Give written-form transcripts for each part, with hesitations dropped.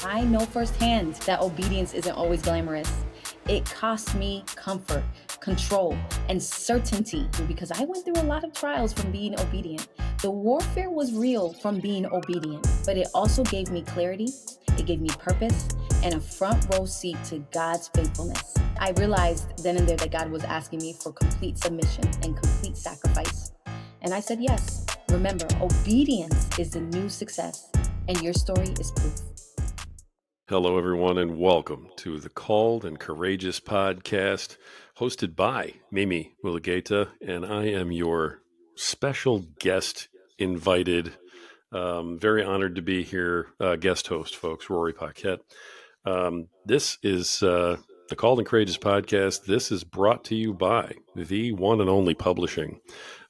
I know firsthand that obedience isn't always glamorous. It cost me comfort, control, and certainty because I went through a lot of trials from being obedient. The warfare was real from being obedient, but it also gave me clarity, it gave me purpose, and a front row seat to God's faithfulness. I realized then and there that God was asking me for complete submission and complete sacrifice. And I said yes. Remember, obedience is the new success, and your story is proof. Hello, everyone, and welcome to the Called and Courageous podcast hosted by Meme Mulugeta, and I am your special guest invited. Very honored to be here, guest host, folks, Rory Paquette. This is the Called and Courageous podcast. This is brought to you by the one and only publishing,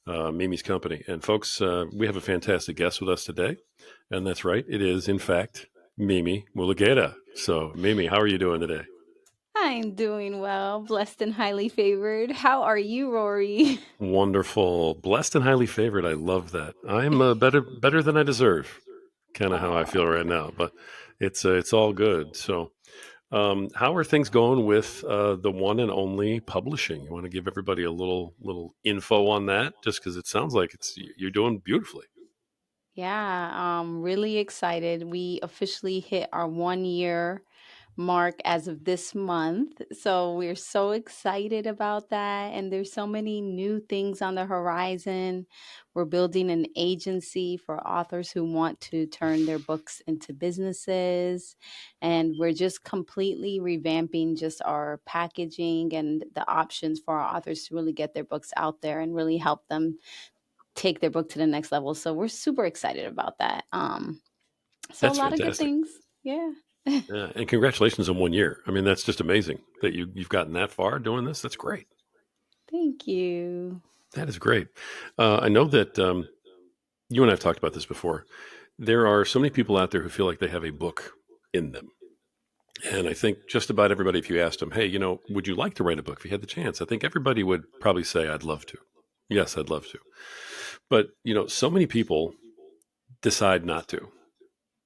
Mimi's company. And folks, we have a fantastic guest with us today, and that's right, it is, in fact, Meme Mulugeta. So, Mimi, how are you doing today? I'm doing well, blessed and highly favored. How are you, Rory? Wonderful, blessed and highly favored. I love that. I'm better than I deserve. Kind of how I feel right now, but it's all good. So, how are things going with the one and only publishing? You want to give everybody a little info on that, just because it sounds like you're doing beautifully. Yeah, really excited. We officially hit our 1 year mark as of this month. So we're so excited about that. And there's so many new things on the horizon. We're building an agency for authors who want to turn their books into businesses. And we're just completely revamping just our packaging and the options for our authors to really get their books out there and really help them take their book to the next level. So we're super excited about that. So a That's lot of good fantastic. things. Yeah. Yeah, and congratulations on 1 year. I mean, that's just amazing that you've gotten that far doing this. That's great. Thank you. That is great. I know that you and I have talked about this before. There are so many people out there who feel like they have a book in them. And I think just about everybody, if you asked them, hey, would you like to write a book if you had the chance? I think everybody would probably say, I'd love to. Yes, I'd love to. But, so many people decide not to.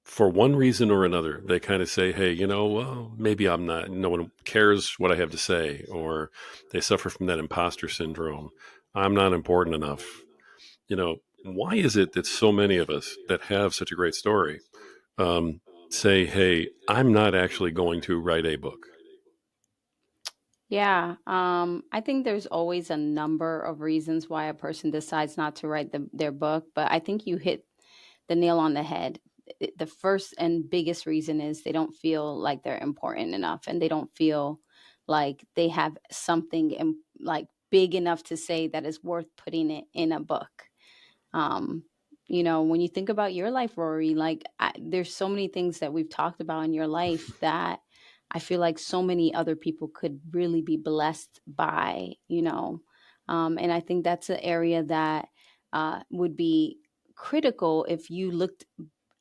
For one reason or another, they kind of say, hey, well, maybe I'm not, no one cares what I have to say. Or they suffer from that imposter syndrome. I'm not important enough. Why is it that so many of us that have such a great story say, hey, I'm not actually going to write a book? Yeah. I think there's always a number of reasons why a person decides not to write their book, but I think you hit the nail on the head. The first and biggest reason is they don't feel like they're important enough and they don't feel like they have something like big enough to say that is worth putting it in a book. Um, when you think about your life, Rory, like there's so many things that we've talked about in your life that I feel like so many other people could really be blessed by. And I think that's an area that would be critical if you looked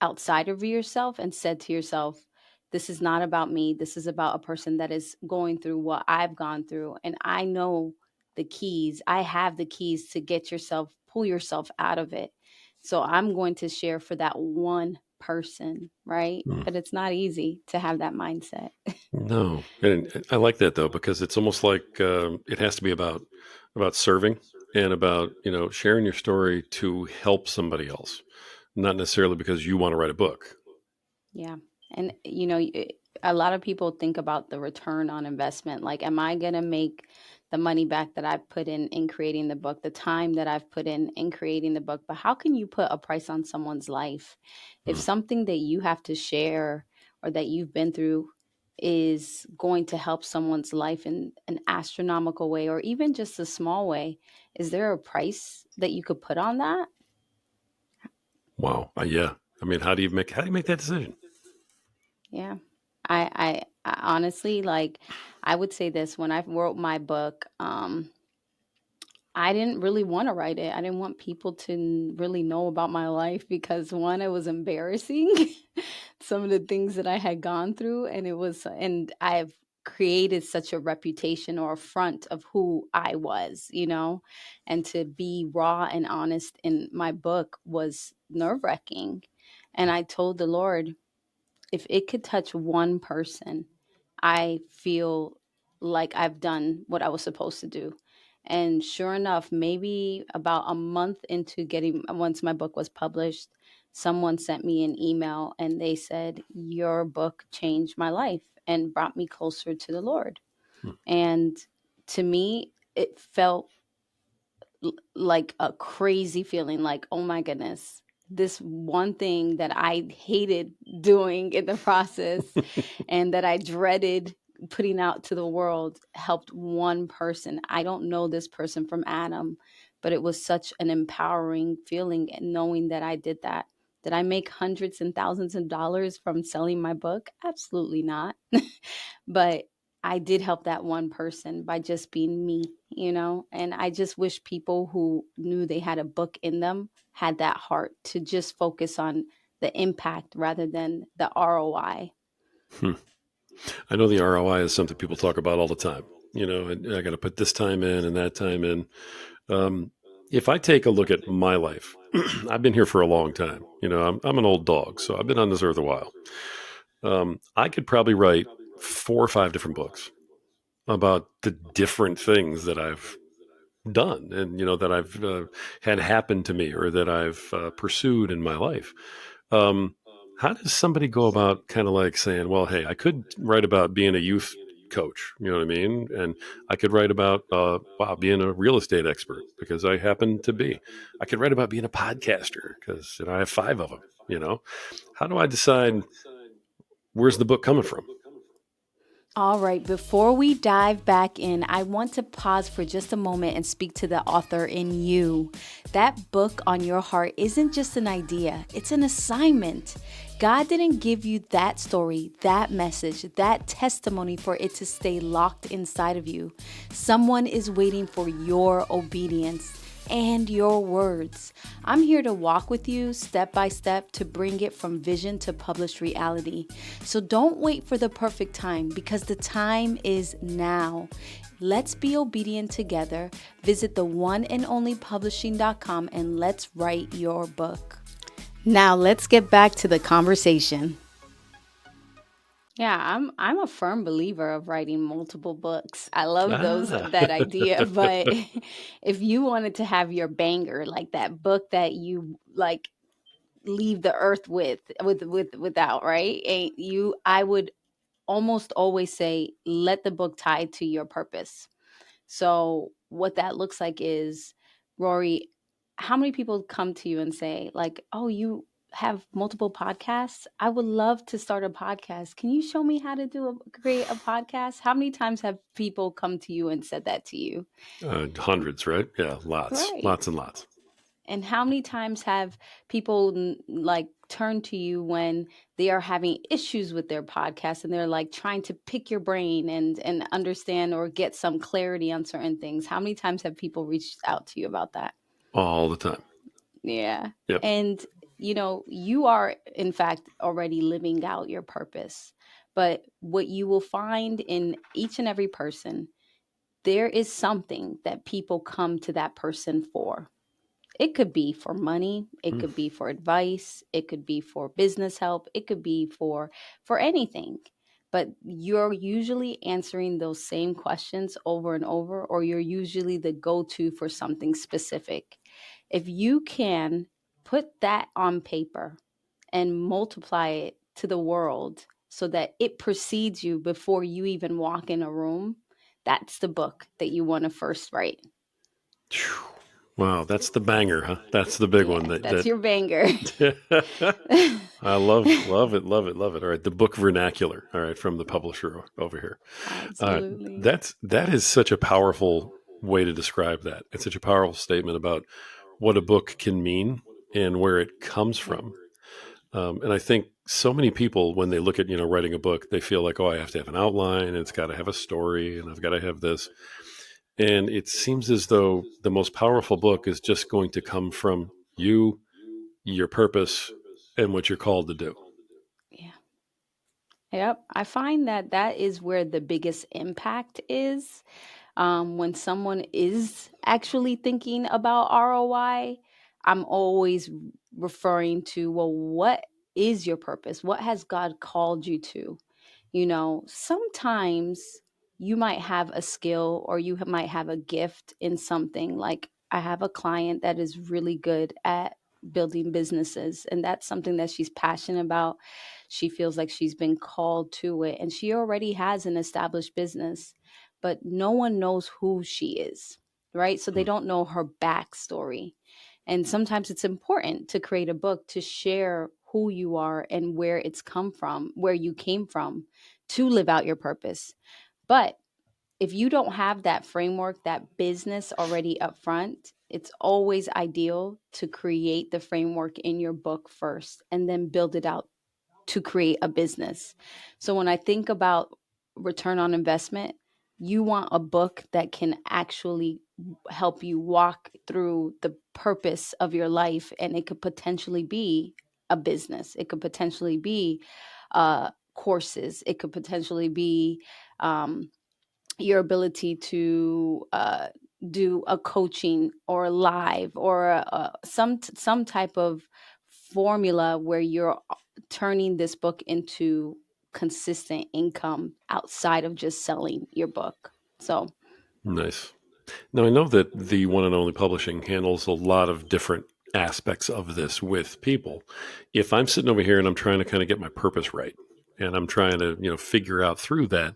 outside of yourself and said to yourself, this is not about me. This is about a person that is going through what I've gone through. And I know the keys. I have the keys to pull yourself out of it. So I'm going to share for that one person, right? Hmm. But it's not easy to have that mindset. No, and I like that though because it's almost like it has to be about serving and about sharing your story to help somebody else, not necessarily because you want to write a book. Yeah. And, a lot of people think about the return on investment. Like, am I going to make the money back that I've put in creating the book, the time that I've put in creating the book? But how can you put a price on someone's life? If Hmm. something that you have to share or that you've been through is going to help someone's life in an astronomical way or even just a small way, is there a price that you could put on that? Wow, yeah. I mean, how do you make that decision? Yeah. I honestly like I would say this when I wrote my book, I didn't really want to write it. I didn't want people to really know about my life because one, it was embarrassing, some of the things that I had gone through, and I've created such a reputation or a front of who I was, and to be raw and honest in my book was nerve wracking. And I told the Lord, if it could touch one person, I feel like I've done what I was supposed to do. And sure enough, maybe about a month into getting, once my book was published, someone sent me an email and they said, "Your book changed my life and brought me closer to the Lord." Hmm. And to me, it felt like a crazy feeling, like, oh my goodness, this one thing that I hated doing in the process and that I dreaded putting out to the world helped one person. I don't know this person from Adam, but it was such an empowering feeling, and knowing that I did that. Did I make hundreds and thousands of dollars from selling my book? Absolutely not. But I did help that one person by just being me, and I just wish people who knew they had a book in them had that heart to just focus on the impact rather than the ROI. Hmm. I know the ROI is something people talk about all the time. I got to put this time in and that time in. Um, if I take a look at my life, I've been here for a long time. I'm an old dog, so I've been on this earth a while. I could probably write 4 or 5 different books about the different things that I've done and that I've had happen to me or that I've pursued in my life. Um, how does somebody go about kind of like saying, well, hey, I could write about being a youth coach, you know what I mean? And I could write about, wow, being a real estate expert because I happen to be. I could write about being a podcaster because I have 5 of them. How do I decide where's the book coming from? All right, before we dive back in, I want to pause for just a moment and speak to the author in you. That book on your heart isn't just an idea, it's an assignment. God didn't give you that story, that message, that testimony for it to stay locked inside of you. Someone is waiting for your obedience and your words. I'm here to walk with you step by step to bring it from vision to published reality. So don't wait for the perfect time, because the time is now. Let's be obedient together. Visit the one and only publishing.com and let's write your book. Now let's get back to the conversation. Yeah, I'm a firm believer of writing multiple books. I love Ah. that idea, but if you wanted to have your banger, like that book that you like leave the earth without, right? I would almost always say let the book tie to your purpose. So what that looks like is, Rory, how many people come to you and say like, "Oh, you have multiple podcasts? I would love to start a podcast. Can you show me how to create a podcast?" How many times have people come to you and said that to you? Hundreds, right? Yeah, lots, Right. lots and lots. And how many times have people like turn to you when they are having issues with their podcast and they're like trying to pick your brain and understand or get some clarity on certain things? How many times have people reached out to you about that? All the time. Yeah. Yep. And you are in fact already living out your purpose. But what you will find in each and every person, there is something that people come to that person for. It could be for money, it Mm. could be for advice, it could be for business help, it could be for anything. But you're usually answering those same questions over and over, or you're usually the go-to for something specific. If you can put that on paper and multiply it to the world so that it precedes you before you even walk in a room, that's the book that you want to first write. Phew. Wow, that's the banger, huh? That's the big one Yeah, that that's your banger. I love it, love it, love it. All right, the book vernacular. All right, from the publisher over here. Absolutely. That is such a powerful way to describe that. It's such a powerful statement about what a book can mean and where it comes Yeah. from. And I think so many people, when they look at writing a book, they feel like, oh, I have to have an outline, and it's got to have a story, and I've got to have this. And it seems as though the most powerful book is just going to come from you, your purpose, and what you're called to do. Yeah. Yep. I find that is where the biggest impact is. When someone is actually thinking about ROI, I'm always referring to, well, what is your purpose? What has God called you to? Sometimes you might have a skill or you might have a gift in something. Like I have a client that is really good at building businesses, and that's something that she's passionate about. She feels like she's been called to it, and she already has an established business, but no one knows who she is, right? So they Mm. don't know her backstory. And sometimes it's important to create a book to share who you are and where it's come from, where you came from to live out your purpose. But if you don't have that framework, that business already up front, it's always ideal to create the framework in your book first and then build it out to create a business. So when I think about return on investment, you want a book that can actually help you walk through the purpose of your life. And it could potentially be a business, it could potentially be courses, it could potentially be your ability to do a coaching or live or some type of formula where you're turning this book into consistent income outside of just selling your book. So Nice. Now, I know that the One and Only Publishing handles a lot of different aspects of this with people. If I'm sitting over here and I'm trying to kind of get my purpose right, and I'm trying to, figure out through that,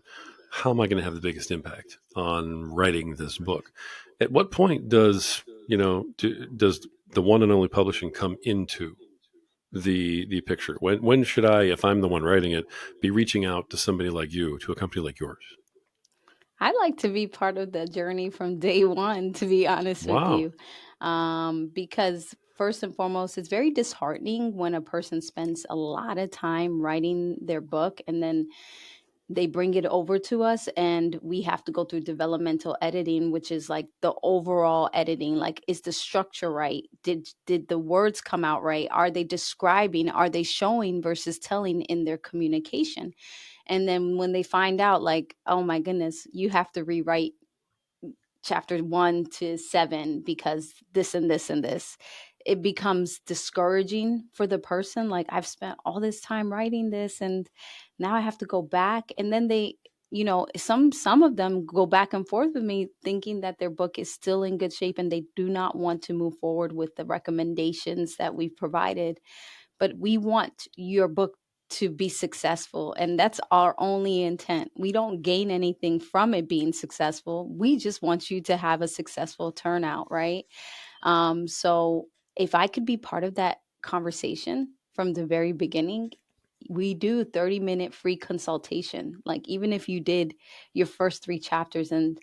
how am I going to have the biggest impact on writing this book? At what point does, does the One and Only Publishing come into the picture? When should I, if I'm the one writing it, be reaching out to somebody like you, to a company like yours? I like to be part of the journey from day one, to be honest with Wow. you. Because first and foremost, it's very disheartening when a person spends a lot of time writing their book and then they bring it over to us and we have to go through developmental editing, which is like the overall editing. Like, is the structure right? Did the words come out right? Are they describing, are they showing versus telling in their communication? And then when they find out, like, oh my goodness, you have to rewrite chapter 1 to 7 because this and this and this, it becomes discouraging for the person. Like, I've spent all this time writing this and now I have to go back. And then they, some of them go back and forth with me thinking that their book is still in good shape and they do not want to move forward with the recommendations that we've provided. But we want your book to be successful, and that's our only intent. We don't gain anything from it being successful. We just want you to have a successful turnout, right? So if I could be part of that conversation from the very beginning, we do 30-minute free consultation. Like, even if you did your first 3 chapters and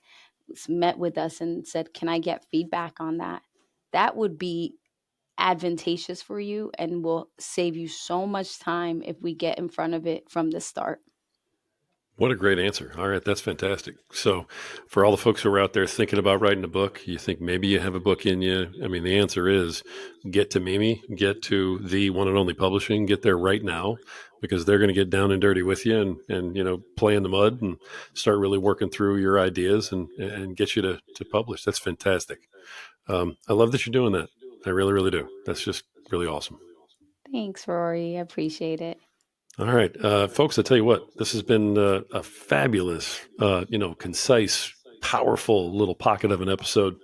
met with us and said, can I get feedback on that? That would be advantageous for you and will save you so much time if we get in front of it from the start. What a great answer. All right, that's fantastic. So, for all the folks who are out there thinking about writing a book, you think maybe you have a book in you. I mean, the answer is get to Meme, get to the One and Only Publishing, get there right now, because they're going to get down and dirty with you and play in the mud and start really working through your ideas and get you to publish. That's fantastic. I love that you're doing that. I really, really do. That's just really awesome. Thanks, Rory. I appreciate it. All right, folks, I tell you what, this has been a fabulous, concise, powerful little pocket of an episode.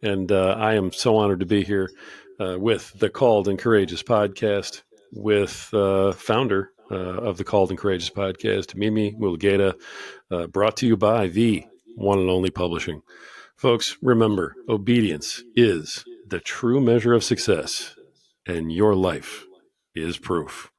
And I am so honored to be here with the Called and Courageous podcast, with founder of the Called and Courageous podcast, Meme Mulugeta, brought to you by the One and Only Publishing. Folks, remember, obedience is the true measure of success, and your life is proof.